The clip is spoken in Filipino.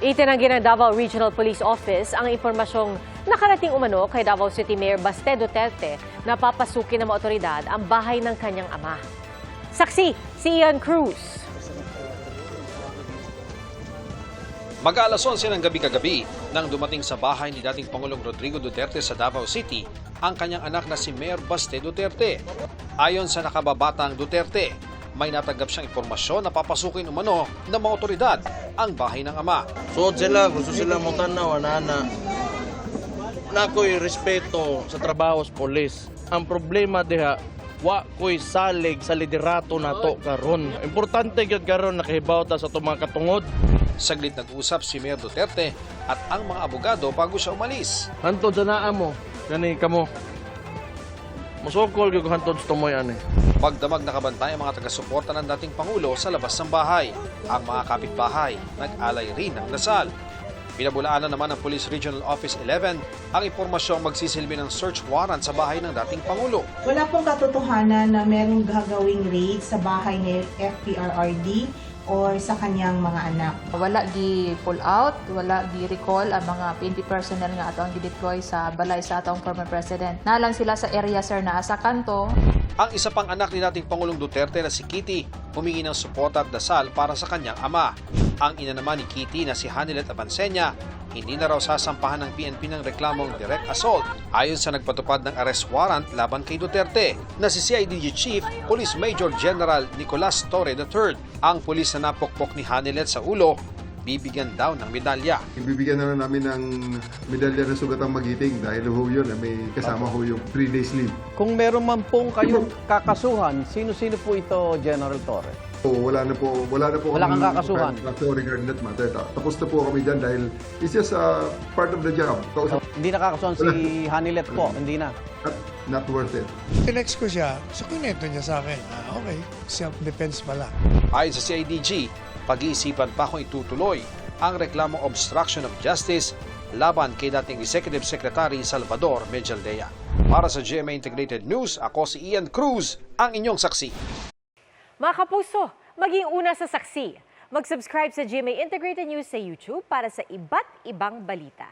Itinanggi ng Davao Regional Police Office ang impormasyong nakarating umano kay Davao City Mayor Baste Duterte na papasukin ng mga otoridad ang bahay ng kanyang ama. Saksi, si Ian Cruz. Mag-aalas 11 ng gabi-kagabi nang dumating sa bahay ni dating Pangulong Rodrigo Duterte sa Davao City ang kanyang anak na si Mayor Baste Duterte. Ayon sa nakababatang Duterte, may natanggap siyang impormasyon na papasukin umano ng mga otoridad ang bahay ng ama. Suot sila, gusto sila mo tanaw, ana. Na ko'y respeto sa trabaho sa polis. Ang problema diha, wa ko'y salig sa liderato nato karon. Importante gyud karon nakahibaw ta sa itong mga katungod. Saglit nag-usap si Mayor Duterte at ang mga abogado bago siya umalis. Hantod sa naa mo, gani kamo. Musokol gyud hantod sa tumoy ani. Pagdamag nakabantay ang mga taga-suporta ng dating Pangulo sa labas ng bahay. Ang mga kapitbahay nag-alay rin ng dasal. Pinabulaanan naman ng Police Regional Office 11 ang impormasyong magsisilbi ng search warrant sa bahay ng dating Pangulo. Wala pong katotohanan na merong gagawing raid sa bahay ni FPRRD or sa kanyang mga anak. Wala gi pull out, wala gi recall ang mga PNP personnel nga atong gi-deploy sa balay sa atong former president. Nalang sila sa area sir na sa kanto. Ang isa pang anak ni dating Pangulong Duterte na si Kitty humingi ng suporta at dasal para sa kanyang ama. Ang ina naman ni Kitty na si Hanilet Abansenya, hindi na raw sasampahan ng PNP ng reklamong direct assault ayon sa nagpatupad ng arrest warrant laban kay Duterte na si CIDG Chief Police Major General Nicolas Torre III. Ang pulis na napokpok ni Hanilet sa ulo, bibigyan daw ng medalya. Ibibigyan na namin ng medalya ng sugatang magiting dahil ho yun, may kasama ho yung 3 days leave. Kung meron man pong kayong kakasuhan, sino-sino po ito, General Torre? Wala na po Wala kang kakasuhan? Regarding that matter. Tapos na po kami dyan dahil it's just part of the job. Hindi nakakasuhan si Hanilet po, hindi na. Not worth it. Tinext ko siya, so kineto niya sa akin. Okay, self-defense pala. Ayon sa CIDG, pag-iisipan pa kung itutuloy ang reklamong obstruction of justice laban kay dating Executive Secretary Salvador Mejaldea. Para sa GMA Integrated News, ako si Ian Cruz, ang inyong saksi. Mga kapuso, maging una sa saksi. Mag-subscribe sa GMA Integrated News sa YouTube para sa iba't ibang balita.